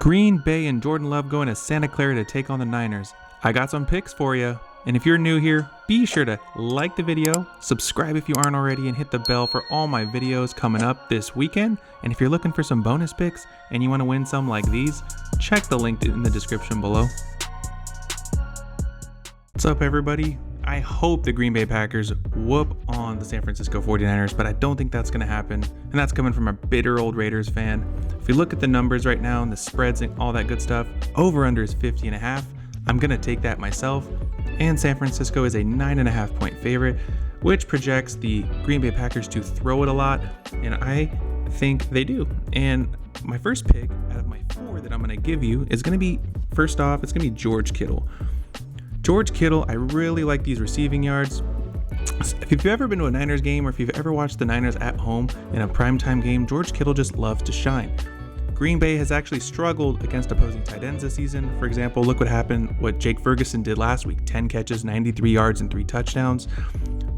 Green Bay and Jordan Love going to Santa Clara to take on the Niners. I got some picks for you. And if you're new here, be sure to like the video, subscribe if you aren't already, and hit the bell for all my videos coming up this weekend. And if you're looking for some bonus picks and you want to win some like these, check the link in the description below. What's up, everybody? I hope the Green Bay Packers whoop on the San Francisco 49ers, but I don't think that's going to happen. And that's coming from a bitter old Raiders fan. If you look at the numbers right now and the spreads and all that good stuff, over-under is 50.5. I'm going to take that myself. And San Francisco is a 9.5 point favorite, which projects the Green Bay Packers to throw it a lot. And I think they do. And my first pick out of my four that I'm going to give you is going to be, first off, it's going to be George Kittle. George Kittle, I really like these receiving yards. If you've ever been to a Niners game or if you've ever watched the Niners at home in a primetime game, George Kittle just loves to shine. Green Bay has actually struggled against opposing tight ends this season. For example, look what Jake Ferguson did last week. 10 catches, 93 yards, and 3 touchdowns.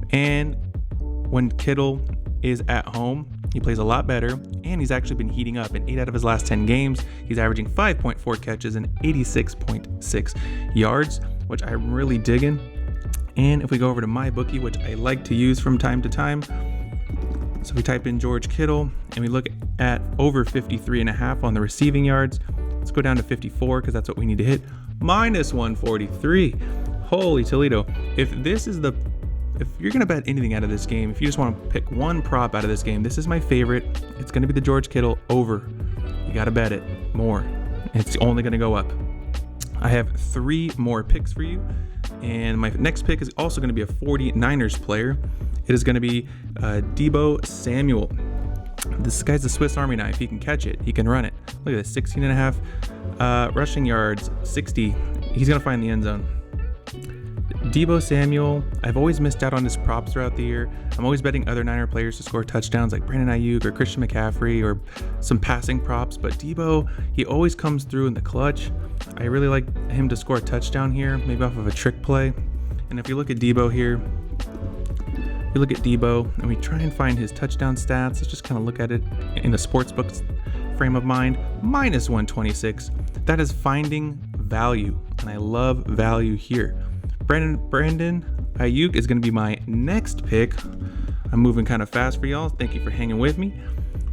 And when Kittle is at home, he plays a lot better, and he's actually been heating up. In 8 out of his last 10 games, he's averaging 5.4 catches and 86.6 yards, which I'm really digging. And if we go over to MyBookie, which I like to use from time to time, so we type in George Kittle and we look at over 53.5 on the receiving yards. Let's go down to 54 because that's what we need to hit. Minus 143. Holy Toledo. If you're going to bet anything out of this game, if you just want to pick one prop out of this game, this is my favorite. It's going to be the George Kittle over. You got to bet it more. It's only going to go up. I have 3 more picks for you. And my next pick is also going to be a 49ers player. It is going to be Deebo Samuel. This guy's a Swiss Army knife. He can catch it. He can run it. Look at this, 16.5 rushing yards, 60. He's going to find the end zone. Deebo Samuel, I've always missed out on his props throughout the year. I'm always betting other Niner players to score touchdowns like Brandon Ayuk or Christian McCaffrey or some passing props. But Deebo, he always comes through in the clutch. I really like him to score a touchdown here, maybe off of a trick play. And if you look at Deebo here, we look at Deebo and we try and find his touchdown stats. Let's just kind of look at it in the sportsbook frame of mind. Minus 126. That is finding value, and I love value here. Brandon Ayuk is going to be my next pick. I'm moving kind of fast for y'all. Thank you for hanging with me.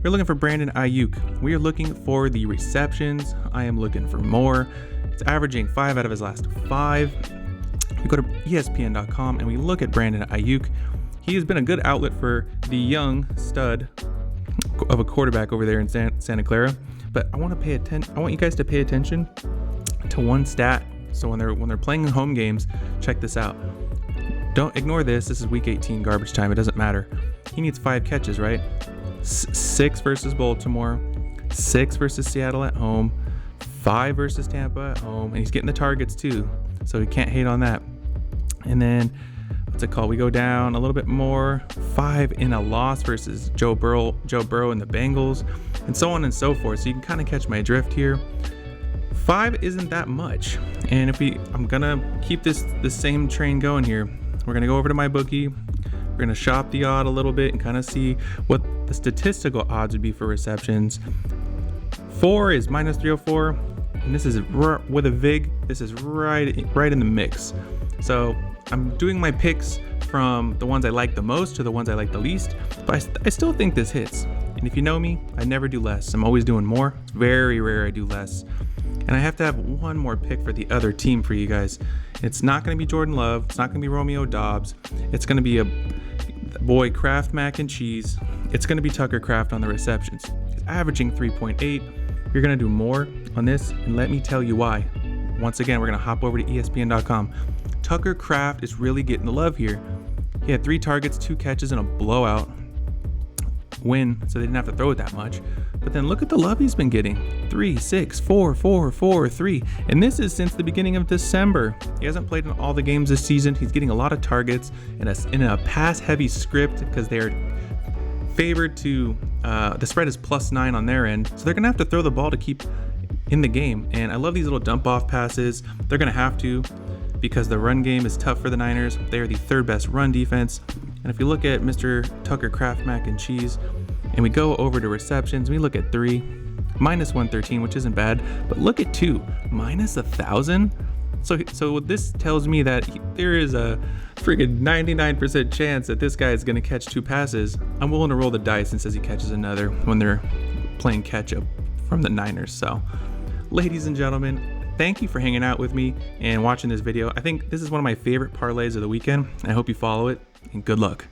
We're looking for Brandon Ayuk. We are looking for the receptions. I am looking for more. It's averaging 5 out of his last 5. We go to ESPN.com and we look at Brandon Ayuk. He has been a good outlet for the young stud of a quarterback over there in Santa Clara. But I want you guys to pay attention to one stat. So when they're playing home games, check this out. Don't ignore this. This is week 18 garbage time. It doesn't matter. He needs 5 catches, right? 6 versus Baltimore, 6 versus Seattle at home, 5 versus Tampa at home, and he's getting the targets too. So we can't hate on that. And then what's it called? We go down a little bit more. 5 in a loss versus Joe Burrow and the Bengals, and so on and so forth. So you can kind of catch my drift here. 5 isn't that much. And I'm gonna keep the same train going here. We're gonna go over to MyBookie. We're gonna shop the odd a little bit and kind of see what the statistical odds would be for receptions. 4 is minus 304, and this is with a VIG. This is right in the mix. So I'm doing my picks from the ones I like the most to the ones I like the least, but I still think this hits. And if you know me, I never do less. I'm always doing more. It's very rare I do less. And I have to have one more pick for the other team for you guys. It's not going to be Jordan Love. It's not going to be Romeo Doubs. It's going to be a boy Kraft mac and cheese. It's going to be Tucker Kraft on the receptions. He's averaging 3.8. You're going to do more on this, and let me tell you why. Once again, we're going to hop over to ESPN.com. Tucker Kraft is really getting the love here. He had 3 targets, 2 catches, and a blowout win, so they didn't have to throw it that much. But then look at the love he's been getting. 3, 6, 4, 4, 4, 3. And this is since the beginning of December. He hasn't played in all the games this season. He's getting a lot of targets in a pass-heavy script because they're favored to, the spread is +9 on their end. So they're going to have to throw the ball to keep in the game. And I love these little dump-off passes. They're going to have to because the run game is tough for the Niners. They are the 3rd best run defense. And if you look at Mr. Tucker Kraft mac and cheese, and we go over to receptions, we look at 3. minus 113, which isn't bad. But look at 2, minus 1,000. So this tells me that there is a freaking 99% chance that this guy is going to catch 2 passes. I'm willing to roll the dice and says he catches another when they're playing catch up from the Niners. So, ladies and gentlemen, thank you for hanging out with me and watching this video. I think this is one of my favorite parlays of the weekend. I hope you follow it, and good luck.